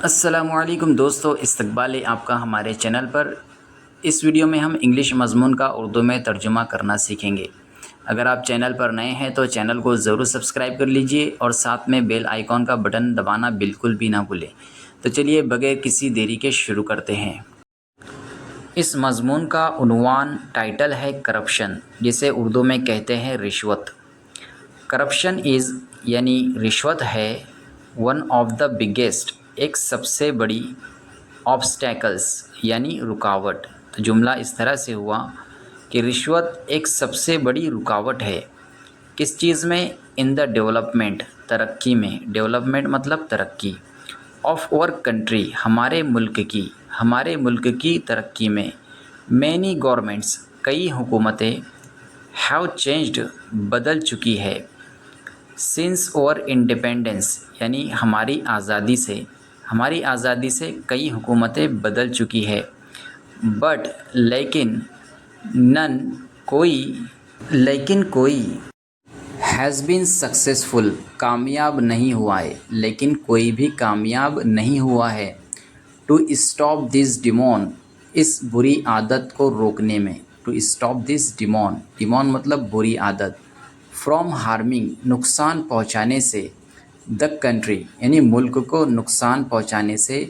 السلام علیکم دوستو، استقبال ہے آپ کا ہمارے چینل پر۔ اس ویڈیو میں ہم انگلش مضمون کا اردو میں ترجمہ کرنا سیکھیں گے۔ اگر آپ چینل پر نئے ہیں تو چینل کو ضرور سبسکرائب کر لیجئے اور ساتھ میں بیل آئیکن کا بٹن دبانا بالکل بھی نہ بھولیں۔ تو چلیے بغیر کسی دیری کے شروع کرتے ہیں۔ اس مضمون کا عنوان ٹائٹل ہے کرپشن، جسے اردو میں کہتے ہیں رشوت۔ کرپشن از یعنی رشوت ہے ون آف دا بگیسٹ، ایک سب سے بڑی آبسٹیکلس یعنی رکاوٹ۔ تو جملہ اس طرح سے ہوا کہ رشوت ایک سب سے بڑی رکاوٹ ہے۔ کس چیز میں؟ ان دا ڈیولپمنٹ، ترقی میں۔ ڈیولپمنٹ مطلب ترقی۔ آف اور کنٹری، ہمارے ملک کی ترقی میں۔ مینی گورنمنٹس، کئی حکومتیں۔ ہیو چینجڈ، بدل چکی ہے۔ سنس اور انڈیپینڈنس یعنی ہماری آزادی سے کئی حکومتیں بدل چکی ہے۔ بٹ لیکن، نن کوئی ہیز بین سکسیسفل، کامیاب نہیں ہوا ہے، لیکن کوئی بھی کامیاب نہیں ہوا ہے۔ ٹو اسٹاپ دس ڈیمون، اس بری عادت کو روکنے میں۔ ٹو اسٹاپ دس ڈیمون مطلب بری عادت۔ فرام ہارمنگ، نقصان پہنچانے سے۔ دا کنٹری یعنی ملک کو نقصان پہنچانے سے۔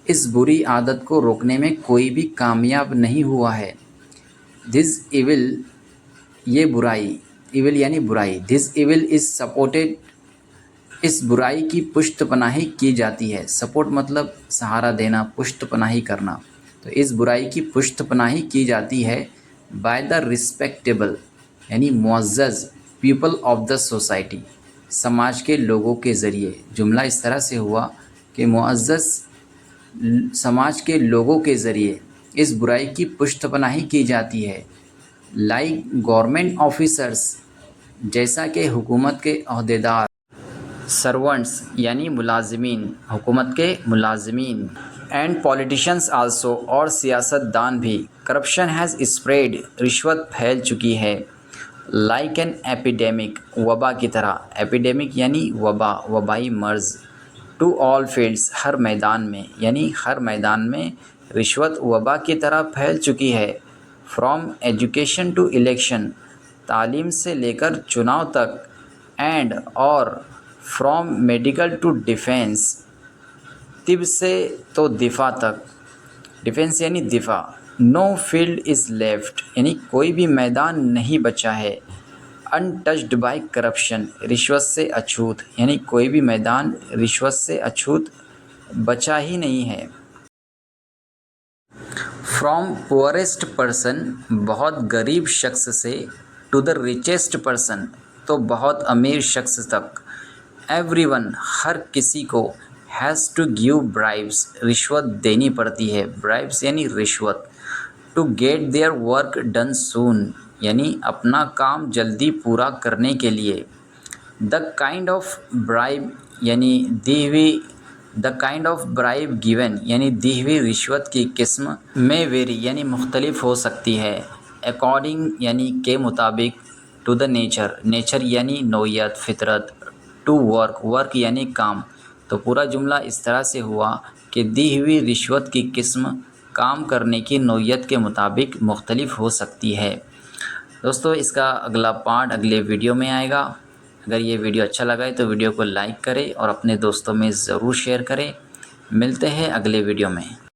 اس بری عادت کو روکنے میں کوئی بھی کامیاب نہیں ہوا ہے۔ دس ایول، یہ برائی، ایول یعنی برائی۔ دس ایول از سپورٹڈ، اس برائی کی پشت پناہی کی جاتی ہے۔ سپورٹ مطلب سہارا دینا، پشت پناہی کرنا۔ تو اس برائی کی پشت پناہی کی جاتی ہے بائی دا رسپیکٹیبل یعنی معزز پیپل آف دا سوسائٹی، سماج کے لوگوں کے ذریعے۔ جملہ اس طرح سے ہوا کہ معزز سماج کے لوگوں کے ذریعے اس برائی کی پشت پناہی کی جاتی ہے۔ لائک گورنمنٹ آفیسرس، جیسا کہ حکومت کے عہدیدار۔ سرونٹس یعنی ملازمین، حکومت کے ملازمین۔ اینڈ پولیٹیشنس آلسو، اور سیاست دان بھی۔ کرپشن ہیز اسپریڈ، رشوت پھیل چکی ہے۔ لائک این ایپیڈیمک، وبا کی طرح۔ ایپیڈیمک یعنی وبا، وبائی مرض۔ ٹو آل فیلڈس، ہر میدان میں، یعنی ہر میدان میں رشوت وبا کی طرح پھیل چکی ہے۔ فرام ایجوکیشن ٹو الیکشن، تعلیم سے لے کر چناؤ تک۔ اینڈ اور فرام میڈیکل ٹو ڈیفینس، طب سے تو دفاع تک۔ ڈیفینس یعنی دفاع۔ نو فیلڈ از لیفٹ، یعنی کوئی بھی میدان نہیں بچا ہے۔ انٹچڈ بائی کرپشن، رشوت سے اچھوت، یعنی کوئی بھی میدان رشوت سے اچھوت بچا ہی نہیں ہے۔ فرام پوئرسٹ پرسن، بہت غریب شخص سے۔ ٹو دا ریچسٹ پرسن، تو بہت امیر شخص تک۔ ایوری ون، ہر کسی کو۔ ہیز ٹو گیو برائبس، رشوت دینی پڑتی ہے۔ برائبس یعنی رشوت۔ To get their work done soon, یعنی اپنا کام جلدی پورا کرنے کے لیے۔ دا کائنڈ آف برائب یعنی دی ہوئی، the kind of bribe given یعنی دی ہوئی رشوت کی قسم میں ویری یعنی مختلف ہو سکتی ہے۔ اکارڈنگ یعنی کے مطابق۔ ٹو دا نیچر یعنی نوعیت، فطرت۔ ٹو ورک یعنی کام۔ تو پورا جملہ اس طرح سے ہوا کہ دی ہوئی رشوت کی قسم کام کرنے کی نوعیت کے مطابق مختلف ہو سکتی ہے۔ دوستو، اس کا اگلا پارٹ اگلے ویڈیو میں آئے گا۔ اگر یہ ویڈیو اچھا لگا ہے تو ویڈیو کو لائک کریں اور اپنے دوستوں میں ضرور شیئر کریں۔ ملتے ہیں اگلے ویڈیو میں۔